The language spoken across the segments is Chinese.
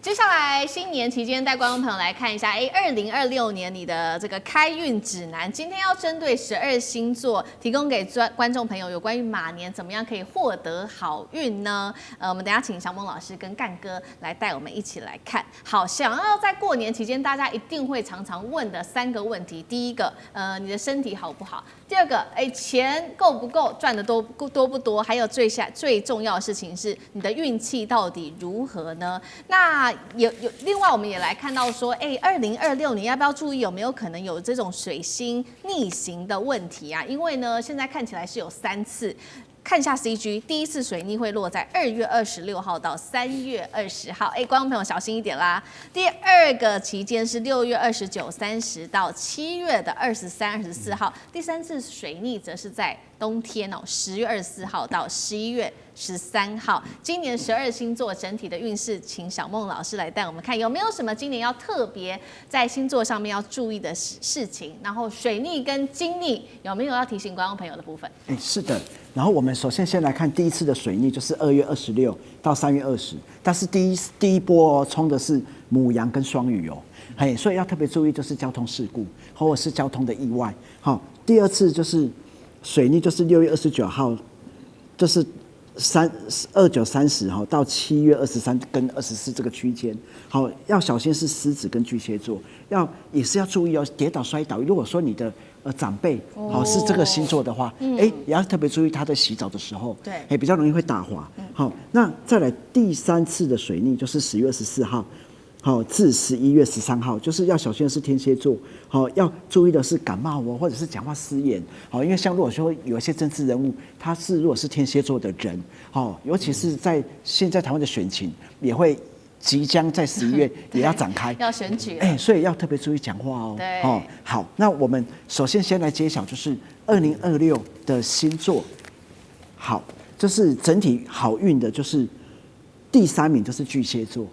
接下來新年期間，帶觀眾朋友來看一下，2026年你的这個開運指南。今天要針對12星座，提供給觀眾朋友有關於馬年怎麼樣可以獲得好運呢？我們等一下請小孟老師跟幹哥來帶我們一起來看。好，想要在過年期間，大家一定會常常問的3個問題：第一個，你的身體好不好？第二個，錢夠不夠，賺的多不多？還有最重要的事情是，你的運氣到底如何呢？那另外我們也來看到說，2026年要不要注意有沒有可能有這種水星逆行的問題啊？因為呢，現在看起來是有3次。看一下 CG， 第一次水逆會落在2月26號到3月20號，觀眾朋友小心一點啦。第二個期間是6月29、30到7月的23、24號，第3次水逆則是在冬天哦，10月24號到11月13號。今年12星座整體的運勢，請小孟老師來帶我們看，有沒有什麼今年要特別在星座上面要注意的事情？然後水逆跟金逆有沒有要提醒觀眾朋友的部分？是的。然後我們首先先來看第一次的水逆，就是2月26到3月20，但是第一波衝的是牡羊跟雙魚哦，所以要特別注意就是交通事故或者是交通的意外。好，第二次就是水逆，就是6月29號，就是29、30哈到7月23跟24這個區間，好，要小心是獅子跟巨蟹座，也是要注意哦，跌倒摔倒。如果說你的長輩好是這個星座的話，也要特別注意他在洗澡的時候，比較容易會打滑。好，那再來第3次的水逆就是10月24號。好，至11月13號，就是要小心的是天蠍座。好，要注意的是感冒哦，或者是講話失言。好，因為像如果說有一些政治人物，他如果是天蠍座的人，好，尤其是在現在台灣的選情也會即將在11月也要展開，要選舉了，所以要特別注意講話哦。對，好，那我們首先先來揭曉，就是2026的星座。好，就是整體好運的，就是第3名就是巨蟹座。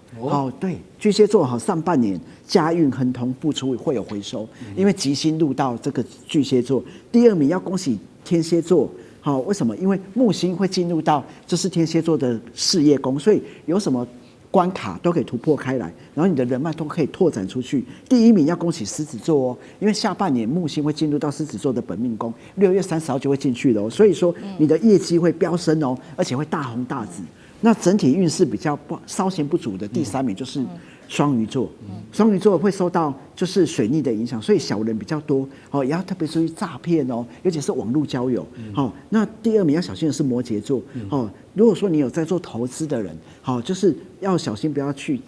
对，巨蟹座上半年家運亨通，付出會有回收，因為吉星入到這個巨蟹座。第2名要恭喜天蠍座。好，為什麼？因為木星會進入到就是天蠍座的事業宮，所以有什麼關卡都可以突破開來，然後你的人脈都可以拓展出去。第1名要恭喜獅子座哦，因為下半年木星會進入到獅子座的本命宮，6月30號就會進去了哦，所以說你的業績會飆升哦，而且會大紅大紫。那整體運勢比較稍顯不足的第3名就是雙魚座，雙魚座會受到就是水逆的影響，所以小人比較多哦，也要特別注意詐騙哦，尤其是網絡交友。好，那第2名要小心的是摩羯座哦。如果說你有在做投資的人，好，就是要小心不要去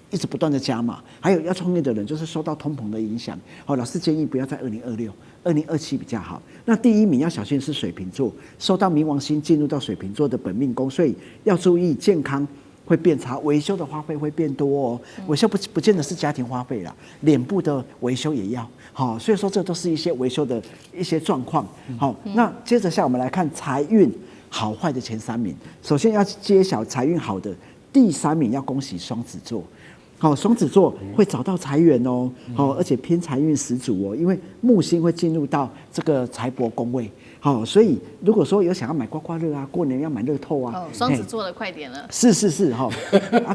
一直不斷的加碼，還有要創業的人，就是受到通膨的影響。好，老師建議不要在2026、2027比較好。那第1名要小心的是水瓶座，受到冥王星進入到水瓶座的本命宮，所以要注意健康會變差，維修的花費會變多哦。維修不見得是家庭花費啦，臉部的維修也要。好，所以說這都是一些維修的一些狀況。好，那接着下我們來看財運好壞的前3名。首先要揭曉財運好的第3名，要恭喜雙子座。好，雙子座會找到財源哦，好，而且偏財運十足哦，因為木星會進入到這個財帛宮位。好，所以如果說有想要買刮刮樂啊，過年要買樂透啊，雙子座的快點了。是哈。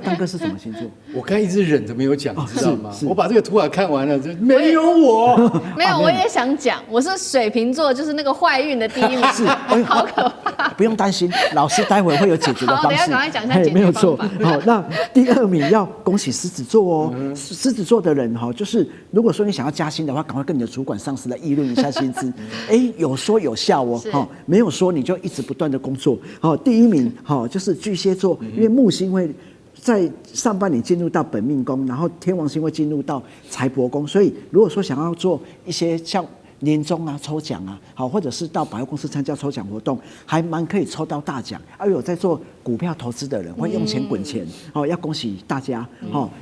幹哥是什麼星座？我剛一直忍着沒有講，你知道嗎？我把這個圖卡看完了，沒有我，沒有，我也想講，我是水瓶座，就是那個壞運的第1名，是，好可怕。不用擔心，老師待會會有解決的方式。好，等一下趕快講一下解決方法。沒有錯。好，那第2名要恭喜獅子座哦。獅子座的人哈，就是如果說你想要加薪的話，趕快跟你的主管、上司來議論一下薪資。有說有笑哦，沒有說你就一直不斷的工作。好，第1名就是巨蟹座，因為木星會在上半年進入到本命宮，然後天王星會進入到財帛宮，所以如果說想要做一些像年終啊、抽獎啊，好，或者是到百貨公司參加抽獎活動，還蠻可以抽到大獎。有在做股票投資的人會用錢滾錢，要恭喜大家。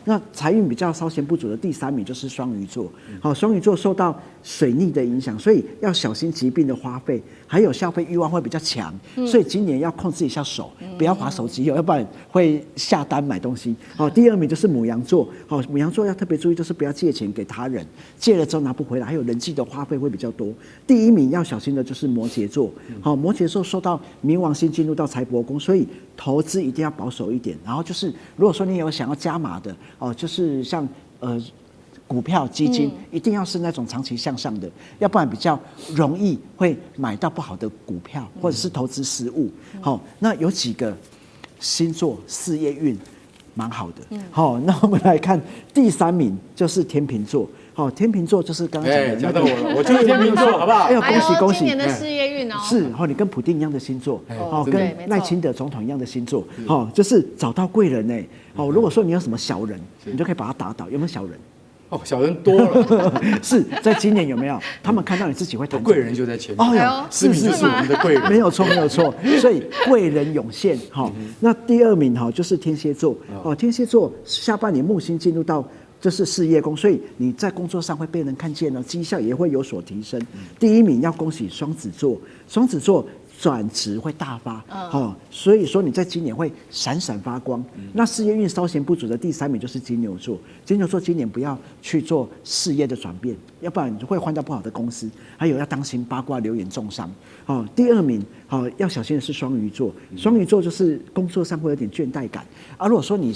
那財運比較稍顯不足的第3名就是雙魚座。好，雙魚座受到水逆的影響，所以要小心疾病的花費，還有消費慾望會比較強，所以今年要控制一下手，不要滑手機，要不然會下單買東西。好，第2名就是牡羊座。好，牡羊座要特別注意，就是不要借錢給他人，借了之後拿不回來，還有人際的花費會比較多。第一名要小心的就是摩羯座，好，摩羯座受到冥王星進入到財帛宮，所以投資一定要保守一點。然後就是如果說你有想要加碼的哦，就是像股票、基金一定要是那種長期向上的，要不然比较容易会買到不好的股票，或者是投資失誤。好，那有幾個星座事業運蠻好的。好，那我們來看第3名就是天秤座。好，天秤座就是剛剛講到我了，我就是天秤座，好不好？哎呦，恭喜恭喜！今年的事業運哦，是哦，你跟普丁一樣的星座，哦，跟賴清德总統一樣的星座，哦，就是找到貴人呢。哦，如果說你有什麼小人，你就可以把他打倒。有沒有小人？哦，小人多了，是在今年有沒有？他们看到你自己会谈，貴人就在前面。哦喲，是我們的貴人，沒有錯，沒有錯。所以貴人湧現。哈，那第2名哈就是天蠍座。哦，天蠍座下半年木星進入到就是事業宮，所以你在工作上會被人看見了，績效也會有所提升。第1名要恭喜雙子座，雙子座轉職會大發，所以說你在今年會閃閃發光。那事業運稍嫌不足的第3名就是金牛座，金牛座今年不要去做事業的轉變，要不然你會換到不好的公司，還有要當心八卦流言重傷。第2名要小心的是雙魚座，雙魚座就是工作上會有點倦怠感啊。如果說你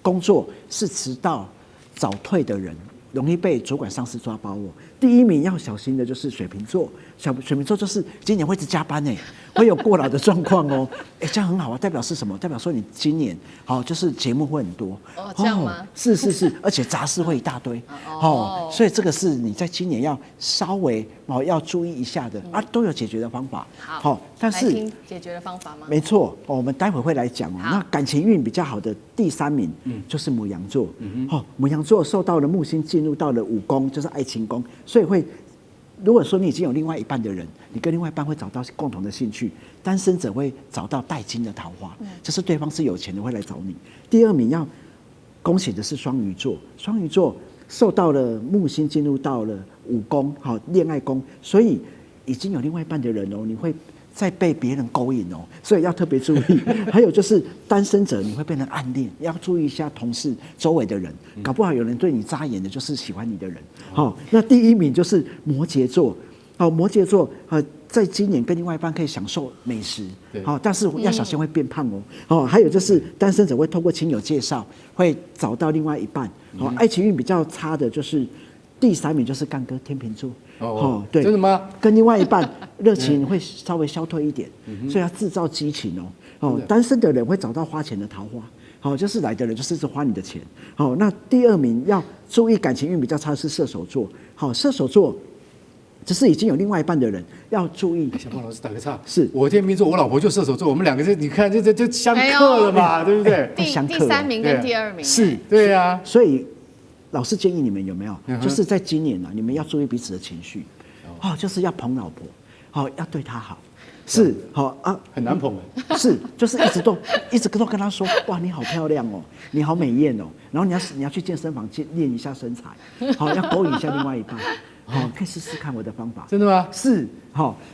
工作是遲到早退的人，容易被主管上司抓包哦。第1名要小心的就是水瓶座，水瓶座就是今年會一直加班會有過勞的狀況哦。這樣很好啊，代表是什麼？代表說你今年就是節目會很多哦，這樣嗎？是，而且雜事會一大堆所以這個是你在今年要稍微要注意一下的啊，都有解決的方法。好，但是來聽解決的方法嗎？沒錯，我們待會會來講哦。那感情運比較好的第3名就是牡羊座，牡羊座受到了木星進入到了5宮，就是愛情宮。所以會，如果說你已經有另外一半的人，你跟另外一半會找到共同的興趣，單身者會找到帶金的桃花，就是對方是有錢的會來找你。第2名要恭喜的是雙魚座，雙魚座受到了木星進入到了5宮，戀愛宮，所以已經有另外一半的人哦，你會再被別人勾引哦，所以要特別注意。還有就是單身者，你會被人暗戀，要注意一下同事周圍的人，搞不好有人對你眨眼的，就是喜歡你的人。那第1名就是摩羯座，摩羯座在今年跟另外一半可以享受美食，但是要小心會變胖哦。還有就是單身者會透過親友介紹會找到另外一半。愛情運比較差的就是第3名就是幹哥天秤座。對，真的嗎？跟另外一半熱情會稍微消退一點，所以要製造激情哦。單身的人會找到花錢的桃花，就是來的人就是花你的錢。那第2名要注意感情運比較差的是射手座，射手座只是已經有另外一半的人要注意。小胖老師打個岔，是我天秤座，我老婆就射手座，我們2個你看就相克了嘛，對不對？第3名跟第2名是，對啊，所以。老師建議你們有沒有，就是在今年你們要注意彼此的情緒，就是要捧老婆，要對她好，是很難捧是，就是一直都跟她說，哇，你好漂亮哦，你好美豔哦，然後你要去健身房練一下身材，要勾引一下另外一半，可以試試看我的方法。真的嗎？是，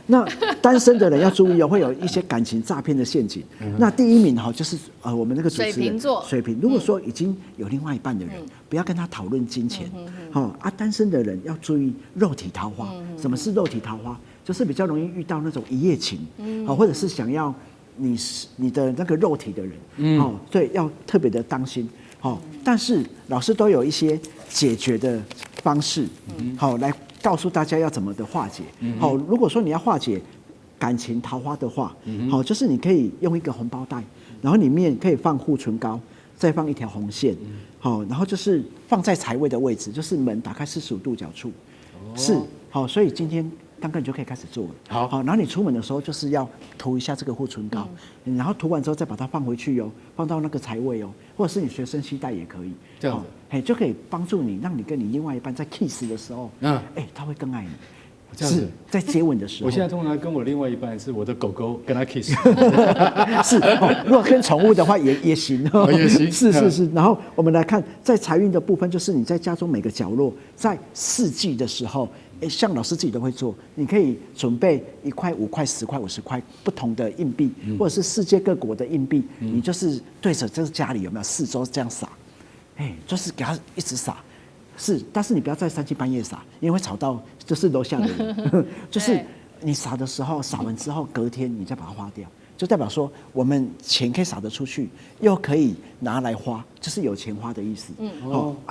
那單身的人要注意会有一些感情詐騙的陷阱。那第1名就是我們那個主持人水瓶座，水瓶。如果說已經有另外一半的人，不要跟他討論金錢。單身的人要注意肉體桃花。什麼是肉體桃花？就是比较容易遇到那種一夜情，或者是想要你的那個肉體的人，所以要特別的當心。但是老師都有一些解決的方式，來告訴大家要怎麼的化解。如果說你要化解感情桃花的話，就是你可以用一個紅包袋，然後裡面可以放護唇膏，再放一條紅線，然後就是放在財位的位置，就是門打開45度角處，是，所以今天剛剛你就可以開始做了。好，然後你出門的時候就是要塗一下這個護唇膏，然後塗完之後再把它放回去哦，放到那個財位哦，或者是你隨身攜帶也可以。這樣子，就可以幫助你，讓你跟你另外一半在 kiss 的時候，他會更愛你。這樣子，是在接吻的時候。我現在通常跟我另外一半是我的狗狗跟他 kiss。是，如果跟寵物的話也行哦，也行。是。然后我們來看，在財運的部分，就是你在家中每個角落，在4季的時候。像老師自己都會做，你可以準備1塊、5塊、10塊、50塊不同的硬幣，或者是世界各國的硬幣，你就是對着這家裡有沒有4周這樣撒，就是給他一直撒，是，但是你不要在3更半夜撒，因為會吵到就是樓下的人。就是你撒的時候，撒完之後隔天你再把它花掉，就代表說我們錢可以撒得出去，又可以拿來花，就是有錢花的意思。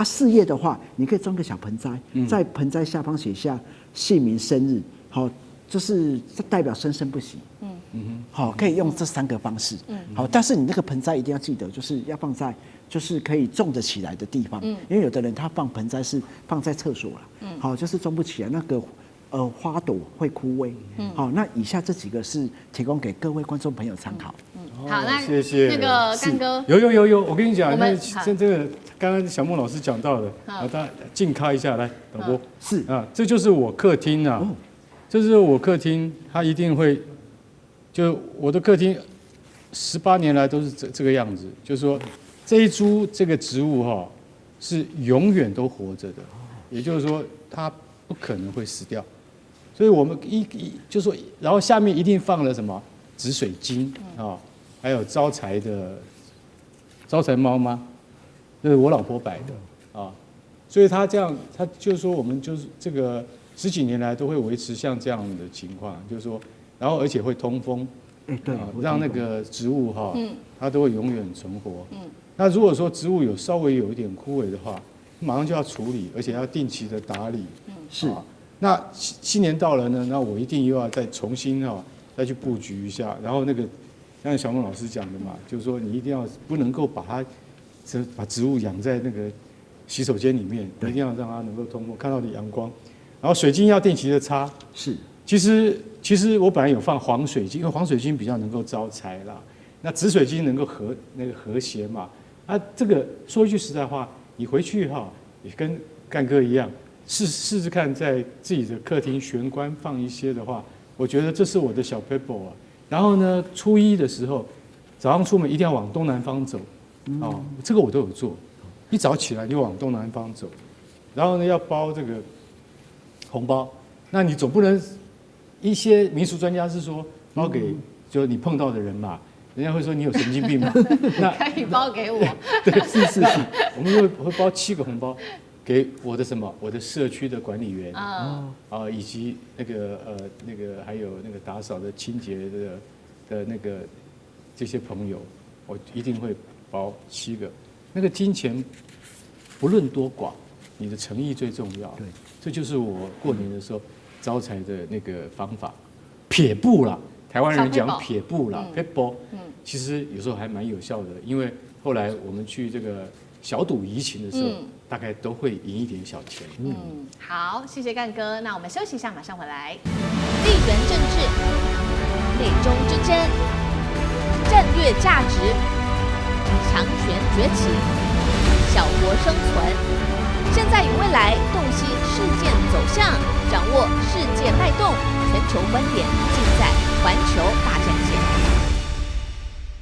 事業的話，你可以裝個小盆栽，在盆栽下方寫下姓名、生日，好，就是代表生生不息。好，可以用這3個方式。好，但是你那個盆栽一定要记得，就是要放在就是可以種得起來的地方。因為有的人他放盆栽是放在廁所了，好，就是種不起来，那個花朵會枯萎。好，那以下這幾個是提供給各位觀眾朋友參考。好，那謝謝那個干哥，有，我跟你講，那像这个剛剛小孟老師講到的，大家近開一下來，導播是啊，這就是我客廳啊，這是我客廳，它一定會。就我的客廳18年來都是這個樣子，就是說這一株這個植物哈是永遠都活着的，也就是說它不可能會死掉，所以我們就是說，然後下面一定放了什麼紫水晶啊，還有招財貓嗎？這是我老婆擺的啊，所以它這樣，它就是說我們就是這個10幾年來都會維持像這樣的情況，就是說。然後而且會通風，對，讓那個植物哈，它都會永遠存活。那如果說植物有稍微有一點枯萎的話，馬上就要處理，而且要定期的打理。是。那新年到了呢，那我一定又要再重新再去布局一下。然後那個像小孟老師講的嘛，就是說你一定要不能夠把植物養在那個洗手間裡面，一定要讓它能夠通風，看到的陽光。然後水晶要定期的擦。是。其實我本來有放黃水晶，因為黃水晶比較能夠招財啦。那紫水晶能夠和諧嘛。這個說一句實在話，你回去也跟干哥一樣，試試看在自己的客廳玄關放一些的話，我覺得這是我的小 paper 啊。然後呢，初一的時候早上出門一定要往東南方走，這個我都有做。一早起來就往東南方走，然後呢要包這個紅包，那你總不能。一些民俗專家是說包給就你碰到的人嘛，人家會說你有神經病嘛，那可以包給我。對，是，我們會包7個紅包給我的我的社區的管理員以及那個還有那個打掃的清潔的那個這些朋友，我一定會包7個。那個金錢不論多寡，你的誠意最重要。對，這就是我過年的時候。招財的那個方法，撇步啦，台灣人講撇步啦，撇步，其實有時候還蠻有效的，因為後來我們去這個小賭怡情的時候，大概都會贏一點小錢。好，謝謝干哥，那我們休息一下，馬上回來。地緣政治、美中之爭、戰略價值、強權崛起、小國生存。現在與未來，洞悉事件走向，掌握世界脈動，全球觀點盡在